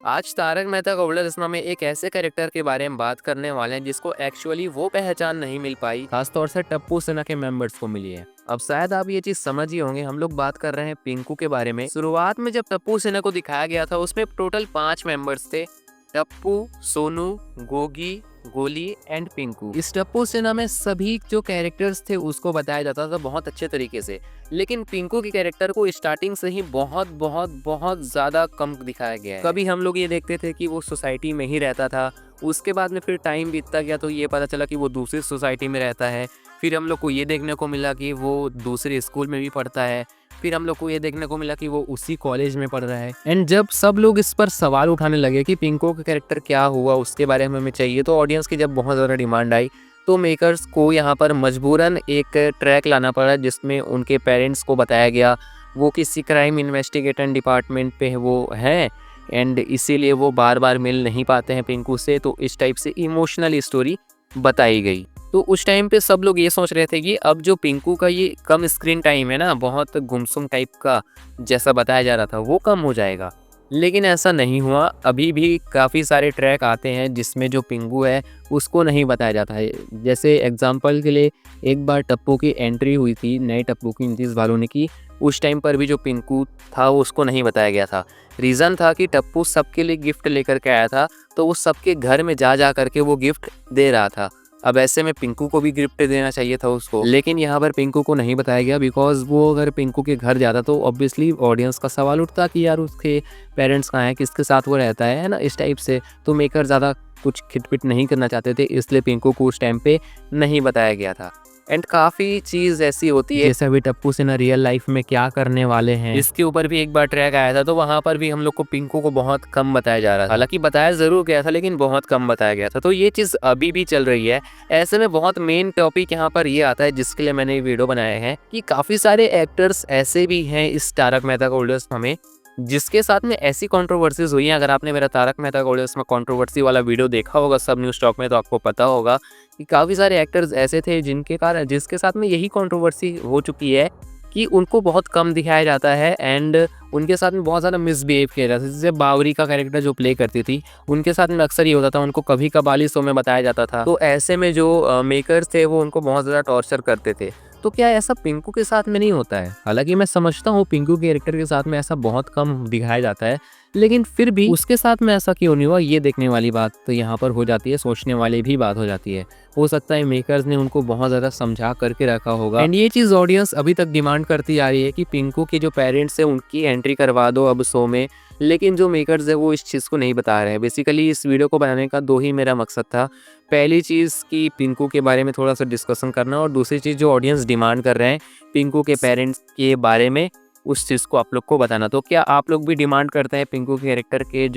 आज तारक मेहता का उल्टा चश्मा में एक ऐसे कैरेक्टर के बारे में बात करने वाले हैं जिसको एक्चुअली वो पहचान नहीं मिल पाई, खासतौर से टप्पू सेना के मेंबर्स को मिली है। अब शायद आप ये चीज समझ ही होंगे, हम लोग बात कर रहे हैं पिंकू के बारे में। शुरुआत में जब टप्पू सेना को दिखाया गया था उसमें टोटल 5 मेंबर्स थे, टप्पू, सोनू, गोगी, गोली एंड पिंकू। इस टप्पू सेना में सभी जो कैरेक्टर्स थे उसको बताया जाता था बहुत अच्छे तरीके से, लेकिन पिंकू के कैरेक्टर को स्टार्टिंग से ही बहुत बहुत बहुत ज़्यादा कम दिखाया गया है। कभी हम लोग ये देखते थे कि वो सोसाइटी में ही रहता था, उसके बाद में फिर टाइम बीतता गया तो ये पता चला कि वो दूसरी सोसाइटी में रहता है। फिर हम लोग को ये देखने को मिला कि वो दूसरे स्कूल में भी पढ़ता है। फिर हम लोग को ये देखने को मिला कि वो उसी कॉलेज में पढ़ रहा है। एंड जब सब लोग इस पर सवाल उठाने लगे कि पिंकू का कैरेक्टर क्या हुआ, उसके बारे में हमें चाहिए, तो ऑडियंस की जब बहुत ज़्यादा डिमांड आई तो मेकर्स को यहाँ पर मजबूरन एक ट्रैक लाना पड़ा जिसमें उनके पेरेंट्स को बताया गया वो किसी क्राइम इन्वेस्टिगेशन डिपार्टमेंट पे वो हैं एंड इसीलिए वो बार बार मिल नहीं पाते हैं पिंकू से। तो इस टाइप से इमोशनल स्टोरी बताई गई। तो उस टाइम पे सब लोग ये सोच रहे थे कि अब जो पिंकू का ये कम स्क्रीन टाइम है ना, बहुत गुमसुम टाइप का जैसा बताया जा रहा था, वो कम हो जाएगा, लेकिन ऐसा नहीं हुआ। अभी भी काफ़ी सारे ट्रैक आते हैं जिसमें जो पिंकू है उसको नहीं बताया जाता है। जैसे एग्जांपल के लिए एक बार टप्पू की एंट्री हुई थी, नए टप्पू की नीतीश वालों ने की, उस टाइम पर भी जो पिंकू था उसको नहीं बताया गया था। रीज़न था कि टप्पू सबके लिए गिफ्ट लेकर के आया था, तो वो सबके घर में जा जा करके वो गिफ्ट दे रहा था। अब ऐसे में पिंकू को भी गिफ्ट देना चाहिए था उसको, लेकिन यहाँ पर पिंकू को नहीं बताया गया बिकॉज वो अगर पिंकू के घर जाता तो ऑब्वियसली ऑडियंस का सवाल उठता कि यार उसके पेरेंट्स कहाँ हैं, किसके साथ वो रहता है ना, इस टाइप से। तो मेकर ज़्यादा कुछ खिटपिट नहीं करना चाहते थे, इसलिए पिंकू को उस टाइम पे नहीं बताया गया था। एंड काफ़ी चीज़ ऐसी होती है जैसे अभी टप्पू सेना रियल लाइफ में क्या करने वाले हैं, इसके ऊपर भी एक बार ट्रैक आया था, तो वहाँ पर भी हम लोग को पिंकू को बहुत कम बताया जा रहा था। हालांकि बताया ज़रूर गया था लेकिन बहुत कम बताया गया था। तो ये चीज़ अभी भी चल रही है। ऐसे में बहुत मेन टॉपिक यहाँ पर ये आता है जिसके लिए मैंने ये वीडियो बनाया है कि काफ़ी सारे एक्टर्स ऐसे भी हैं इस तारक मेहता का उल्टा चश्मा में जिसके साथ में ऐसी कंट्रोवर्सीज हुई हैं। अगर आपने मेरा तारक मेहता का उल्टा चश्मा कंट्रोवर्सी वाला वीडियो देखा होगा सब न्यूज़ टॉक में, तो आपको पता होगा कि काफ़ी सारे एक्टर्स ऐसे थे जिसके साथ में यही कंट्रोवर्सी हो चुकी है कि उनको बहुत कम दिखाया जाता है एंड उनके साथ में बहुत ज़्यादा मिसबिहेव किया जाता है। जैसे बावरी का कैरेक्टर जो प्ले करती थी, उनके साथ में अक्सर ये होता था, उनको कभी कभाली शो में बताया जाता था। तो ऐसे में जो मेकर्स थे वो उनको बहुत ज़्यादा टॉर्चर करते थे। तो क्या ऐसा पिंकू के साथ में नहीं होता है? हालांकि मैं समझता हूँ पिंकू के कैरेक्टर के साथ में ऐसा बहुत कम दिखाया जाता है, लेकिन फिर भी उसके साथ में ऐसा क्यों नहीं हुआ, ये देखने वाली बात तो यहाँ पर हो जाती है, सोचने वाली भी बात हो जाती है। हो सकता है मेकर्स ने उनको बहुत ज़्यादा समझा करके रखा होगा एंड ये चीज़ ऑडियंस अभी तक डिमांड करती आ रही है कि पिंकू के जो पेरेंट्स हैं उनकी एंट्री करवा दो अब शो में, लेकिन जो मेकर्स है वो इस चीज़ को नहीं बता रहे हैं। बेसिकली इस वीडियो को बनाने का दो ही मेरा मकसद था। पहली चीज़ कि पिंकू के बारे में थोड़ा सा डिस्कशन करना, और दूसरी चीज़ जो ऑडियंस डिमांड कर रहे हैं पिंकू के पेरेंट्स के बारे में, उस चीज़ को आप लोग को बताना। तो क्या आप लोग भी डिमांड करते हैं पिंकू के कैरेक्टर के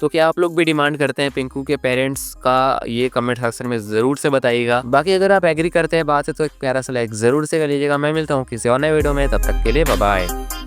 तो क्या आप लोग भी डिमांड करते हैं पिंकू के पेरेंट्स का, ये कमेंट सेक्शन में ज़रूर से बताइएगा। बाकी अगर आप एग्री करते हैं बात से तो एक प्यारा सा लाइक ज़रूर से कर लीजिएगा। मैं मिलता हूँ किसी और नए वीडियो में, तब तक के लिए बाय बाय।